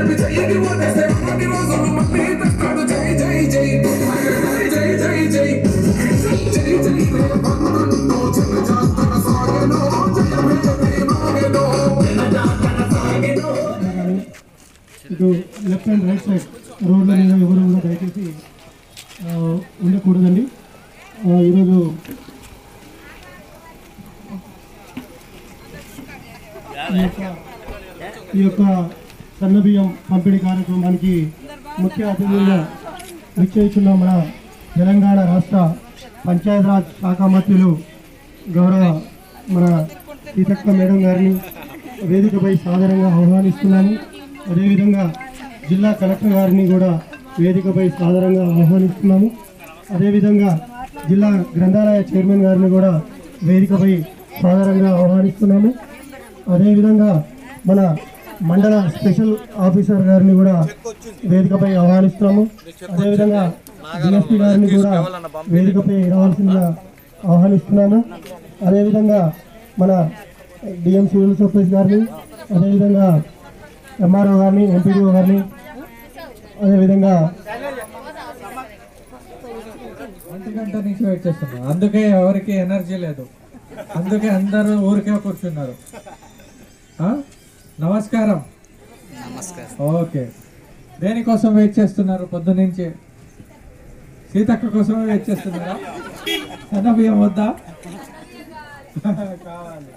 ఇటు left and right side రోడ్ల మీద ఎవరు కూడా దయచేసి ఉండకూడదండి. ఈరోజు ఈ యొక్క సన్నబియ్యం పంపిణీ కార్యక్రమానికి ముఖ్య అతిథులుగా నిశ్చయించున్న మన తెలంగాణ రాష్ట్ర పంచాయతీరాజ్ శాఖ మంత్రులు గౌరవ మన సీతక్క మేడం గారిని వేదికపై సాదరంగా ఆహ్వానిస్తున్నాము. అదేవిధంగా జిల్లా కలెక్టర్ గారిని కూడా వేదికపై సాదరంగా ఆహ్వానిస్తున్నాము. అదేవిధంగా జిల్లా గ్రంథాలయ చైర్మన్ గారిని కూడా వేదికపై సాదరంగా ఆహ్వానిస్తున్నాము. అదేవిధంగా మన మండల స్పెషల్ ఆఫీసర్ గారిని కూడా వేదికపై ఆహ్వానిస్తున్నాము. అదేవిధంగా డిఎస్పీ గారిని కూడా వేదికపై రావాల్సిందిగా ఆహ్వానిస్తున్నాము. అదేవిధంగా మన డిఎం సివిల్ సప్లైస్ గారిని, అదేవిధంగా ఎంఆర్ఓ గారిని, ఎంపీడీఓ గారిని, అదేవిధంగా 1 గంట నుంచి వెయిట్ చేస్తున్నాం. అందుకే ఎవరికి ఎనర్జీ లేదు, అందుకే అందరూ ఊరికే కూర్చున్నారు. నమస్కారం. ఓకే, దేనికోసం వెయిట్ చేస్తున్నారు? పొద్దు నుంచి సీతక్క కోసమే వెయిట్ చేస్తున్నారా? సన్న బియ్యం వద్దా? కావాలి.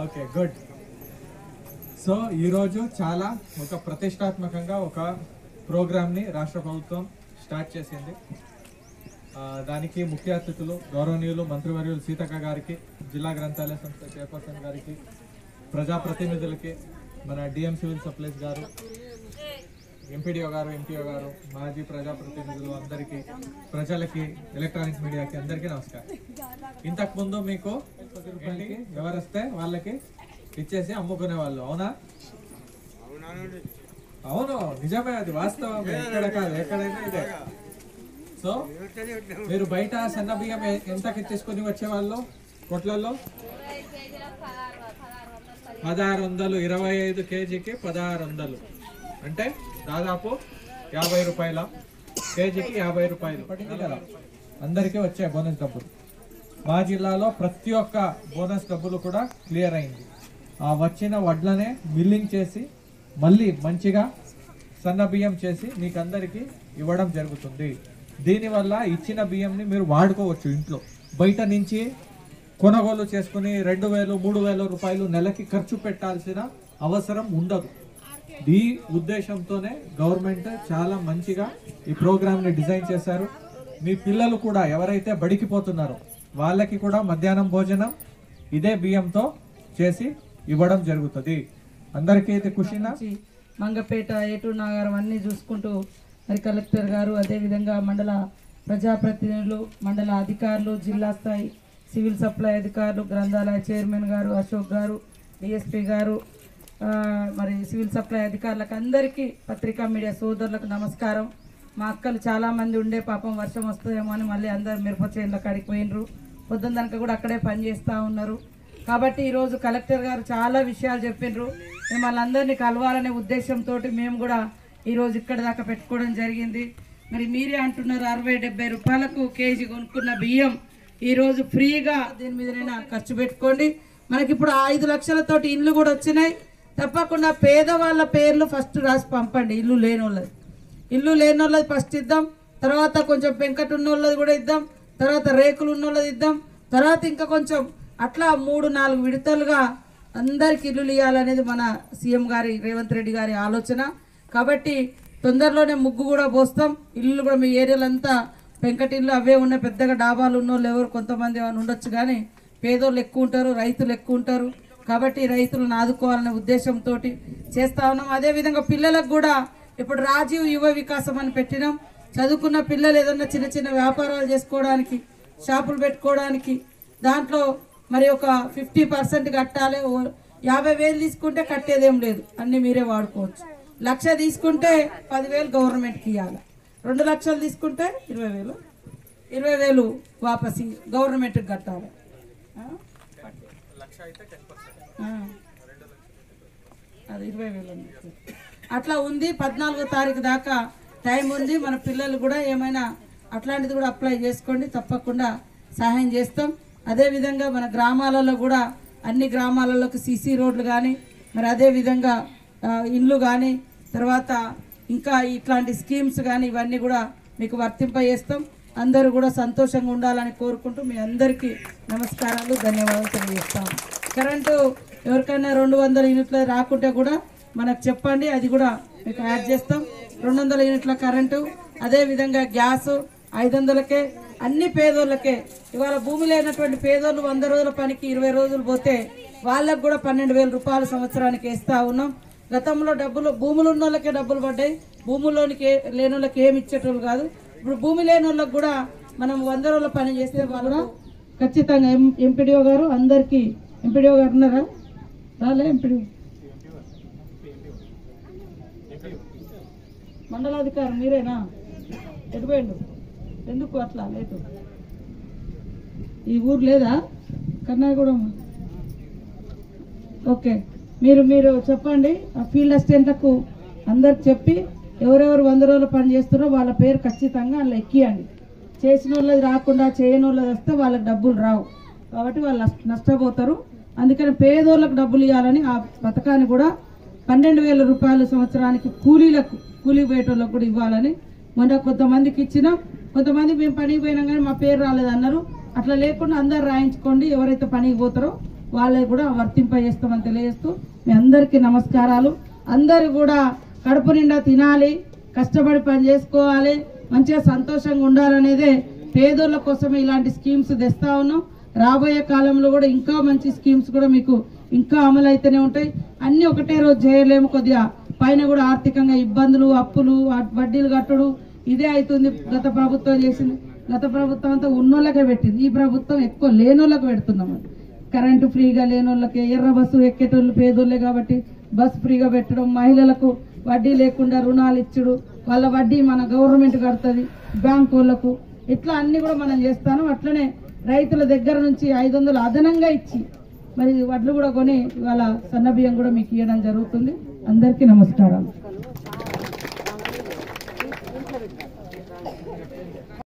Okay, good. సో ఈరోజు చాలా ఒక ప్రతిష్టాత్మకంగా ఒక ప్రోగ్రామ్ని రాష్ట్ర ప్రభుత్వం స్టార్ట్ చేసింది. దానికి ముఖ్య అతిథులు గౌరవనీయులు మంత్రివర్యులు సీతక్క గారికి, జిల్లా గ్రంథాలయ సంస్థ చైర్పర్సన్ గారికి, ప్రజాప్రతినిధులకి, మన డిఎం సివిల్ సప్లైస్ గారు, ఎంపీడీఓ గారు, ఎంపీఓ గారు, మాజీ ప్రజాప్రతినిధులు అందరికీ, ప్రజలకి, ఎలక్ట్రానిక్ మీడియాకి అందరికీ నమస్కారం. ఇంతకుముందు మీకు రూపాయలకి ఎవరు వస్తే వాళ్ళకి ఇచ్చేసి అమ్ముకునే వాళ్ళు, అవునా? అవును, నిజమే, అది వాస్తవమే. ఎక్కడ కాదు, ఎక్కడైనా ఇదే. సో మీరు బయట సన్న బియ్యం ఎంతకి తీసుకొని వచ్చేవాళ్ళు? కొట్లలో 1600, 25 కేజీకి 1600 అంటే దాదాపు 50 రూపాయల కేజీకి 50 రూపాయలు పడింది కదా. అందరికీ వచ్చాయి బోనస్ డబ్బులు. మా జిల్లాలో ప్రతి ఒక్క బోనస్ డబ్బులు కూడా క్లియర్ అయింది. ఆ వచ్చిన వడ్లనే మిల్లింగ్ చేసి మళ్ళీ మంచిగా సన్న బియ్యం చేసి మీకు అందరికీ ఇవ్వడం జరుగుతుంది. దీనివల్ల ఇచ్చిన బియ్యంని మీరు వాడుకోవచ్చు. ఇంట్లో బయట నుంచి కొనుగోలు చేసుకుని 2000, 3000 రూపాయలు నెలకి ఖర్చు పెట్టాల్సిన అవసరం ఉండదు. ఈ ఉద్దేశంతోనే గవర్నమెంట్ చాలా మంచిగా ఈ ప్రోగ్రామ్ని డిజైన్ చేశారు. మీ పిల్లలు కూడా ఎవరైతే బడికి పోతున్నారో వాళ్ళకి కూడా మధ్యాహ్నం భోజనం ఇదే బియ్యంతో చేసి ఇవ్వడం జరుగుతుంది. అందరికీ అయితే ఖుషినా? మంగపేట, ఏటూరు నాగారం అన్నీ చూసుకుంటూ మరి కలెక్టర్ గారు, అదేవిధంగా మండల ప్రజాప్రతినిధులు, మండల అధికారులు, జిల్లా స్థాయి సివిల్ సప్లై అధికారులు, గ్రంథాలయ చైర్మన్ గారు అశోక్ గారు, డిఎస్పీ గారు, మరి సివిల్ సప్లై అధికారులకు అందరికీ, పత్రికా మీడియా సోదరులకు నమస్కారం. మా అక్కలు చాలామంది ఉండే, పాపం వర్షం వస్తుందేమో అని మళ్ళీ అందరు మిరప చేనులకు అడిగిపోయినరు. పొద్దున్న దానికి కూడా అక్కడే పనిచేస్తూ ఉన్నారు. కాబట్టి ఈరోజు కలెక్టర్ గారు చాలా విషయాలు చెప్పిండ్రు. మిమ్మల్ని అందరినీ కలవాలనే ఉద్దేశంతో మేము కూడా ఈరోజు ఇక్కడ దాకా పెట్టుకోవడం జరిగింది. మరి మీరే అంటున్నారు 60-70 రూపాయలకు కేజీ కొనుక్కున్న బియ్యం ఈరోజు ఫ్రీగా దీని మీదనైనా ఖర్చు పెట్టుకోండి. మనకి ఇప్పుడు 5 లక్షలతోటి ఇల్లు కూడా వచ్చినాయి. తప్పకుండా పేదవాళ్ళ పేర్లు ఫస్ట్ రాసి పంపండి. ఇల్లు లేని వాళ్ళది ఫస్ట్ ఇద్దాం, తర్వాత కొంచెం పెంకటి ఉన్న వాళ్ళది కూడా ఇద్దాం, తర్వాత రేకులు ఉన్న వాళ్ళది ఇద్దాం, తర్వాత ఇంకా కొంచెం అట్లా 3-4 విడతలుగా అందరికి ఇల్లులు ఇవ్వాలనేది మన సీఎం గారి రేవంత్ రెడ్డి గారి ఆలోచన. కాబట్టి తొందరలోనే ముగ్గు కూడా పోస్తాం. ఇల్లు కూడా మీ ఏరియాలంతా పెంకటి ఇల్లు అవే ఉన్నాయి. పెద్దగా డాబాలు ఉన్న వాళ్ళు ఎవరు కొంతమంది ఏమైనా ఉండొచ్చు, కానీ పేదోళ్ళు ఎక్కువ ఉంటారు, రైతులు ఎక్కువ ఉంటారు. కాబట్టి రైతులను ఆదుకోవాలనే ఉద్దేశంతో చేస్తూ ఉన్నాం. అదేవిధంగా పిల్లలకు కూడా ఇప్పుడు రాజీవ్ యువ వికాసం అని పెట్టినాం. చదువుకున్న పిల్లలు ఏదన్నా చిన్న చిన్న వ్యాపారాలు చేసుకోవడానికి, షాపులు పెట్టుకోవడానికి, దాంట్లో మరి ఒక 50% కట్టాలి. 50,000 తీసుకుంటే కట్టేదేం లేదు, అన్నీ మీరే వాడుకోవచ్చు. 1,00,000 తీసుకుంటే 10,000 గవర్నమెంట్కి ఇవ్వాలి. 2 లక్షలు తీసుకుంటే 20,000 వాపసి గవర్నమెంట్కి కట్టాలి. అది 20,000 అట్లా ఉంది. 14వ తారీఖు దాకా టైం ఉంది. మన పిల్లలు కూడా ఏమైనా అట్లాంటిది కూడా అప్లై చేసుకోండి, తప్పకుండా సహాయం చేస్తాం. అదేవిధంగా మన గ్రామాలలో కూడా అన్ని గ్రామాలలోకి సీసీ రోడ్లు కానీ మరి అదేవిధంగా ఇండ్లు కానీ తర్వాత ఇంకా ఇట్లాంటి స్కీమ్స్ కానీ ఇవన్నీ కూడా మీకు వర్తింపజేస్తాం. అందరూ కూడా సంతోషంగా ఉండాలని కోరుకుంటూ మీ అందరికీ నమస్కారాలు, ధన్యవాదాలు తెలియజేస్తాం. కరెంటు ఎవరికైనా 200 యూనిట్లు రాకుంటే కూడా మనకు చెప్పండి, అది కూడా మీకు యాడ్ చేస్తాం. 200 యూనిట్ల కరెంటు, అదేవిధంగా గ్యాసు 500కే, అన్ని పేదోళ్ళకే. ఇవాళ భూమి లేనటువంటి పేదోళ్ళు 100 రోజుల పనికి 20 రోజులు పోతే వాళ్ళకు కూడా 12,000 రూపాయలు సంవత్సరానికి వేస్తూ ఉన్నాం. గతంలో డబ్బులు భూములు ఉన్న వాళ్ళకే డబ్బులు పడ్డాయి, భూముల్లోనికి లేని వాళ్ళకి ఏమి ఇచ్చేటోళ్ళు కాదు. ఇప్పుడు భూమి లేని వాళ్ళకి కూడా మనం 100 రోజుల పని చేస్తే వాళ్ళు ఖచ్చితంగా ఎంపీడీఓ గారు అందరికీ, ఎంపీడీఓ గారు ఉన్నారా? రాలే ఎంపీడీఓ, మండలాధికారి మీరేనా? ఎటుపోయిండు? ఎందుకు అట్లా లేదు? ఈ ఊరు లేదా కర్ణాగూడెం? ఓకే, మీరు చెప్పండి. ఆ ఫీల్డ్ అసిస్టెంట్లకు అందరికి చెప్పి ఎవరెవరు 100 రోజులు పని చేస్తున్నారో వాళ్ళ పేరు ఖచ్చితంగా అందులో ఎక్కియండి. చేసిన వాళ్ళది రాకుండా చేయని వాళ్ళది వస్తే వాళ్ళకి డబ్బులు రావు, కాబట్టి వాళ్ళు నష్టపోతారు. అందుకని పేదోళ్ళకు డబ్బులు ఇవ్వాలని ఆ పథకాన్ని కూడా 12,000 రూపాయలు సంవత్సరానికి కూలీ పోయేటోళ్ళకు కూడా ఇవ్వాలని మొన్న కొంతమందికి ఇచ్చినాం. కొంతమంది మేము పనికి పోయినాం కానీ మా పేరు రాలేదన్నారు. అట్లా లేకుండా అందరు రాయించుకోండి, ఎవరైతే పనికి పోతారో వాళ్ళకి కూడా వర్తింపజేస్తామని తెలియజేస్తూ మీ అందరికీ నమస్కారాలు. అందరూ కూడా కడుపు నిండా తినాలి, కష్టపడి పని చేసుకోవాలి, మంచిగా సంతోషంగా ఉండాలనేదే పేదోళ్ళ కోసమే ఇలాంటి స్కీమ్స్ తెస్తా ఉన్నాం. రాబోయే కాలంలో కూడా ఇంకా మంచి స్కీమ్స్ కూడా మీకు ఇంకా అమలు అయితేనే ఉంటాయి. అన్నీ ఒకటే రోజు చేయలేము, కొద్దిగా పైన కూడా ఆర్థికంగా ఇబ్బందులు, అప్పులు, వడ్డీలు కట్టడు ఇదే అవుతుంది. గత ప్రభుత్వం చేసింది, గత ప్రభుత్వం అంతా ఉన్నోళ్ళకే పెట్టింది, ఈ ప్రభుత్వం ఎక్కువ లేనోళ్ళకి పెడుతున్నాం. కరెంటు ఫ్రీగా లేనోళ్ళకి, ఎర్ర బస్సు ఎక్కేటోళ్ళు పేదోళ్ళే కాబట్టి బస్సు ఫ్రీగా పెట్టడం, మహిళలకు వడ్డీ లేకుండా రుణాలు ఇచ్చుడు, వాళ్ళ వడ్డీ మన గవర్నమెంట్ కడుతుంది, బ్యాంకు వాళ్ళకు, ఇట్లా అన్ని కూడా మనం చేస్తాను. అట్లనే రైతుల దగ్గర నుంచి 500 అదనంగా ఇచ్చి మరి వడ్లు కూడా కొని ఇవాళ సన్నబియ్యం కూడా మీకు ఇవ్వడం జరుగుతుంది. అందరికీ నమస్కారాలు.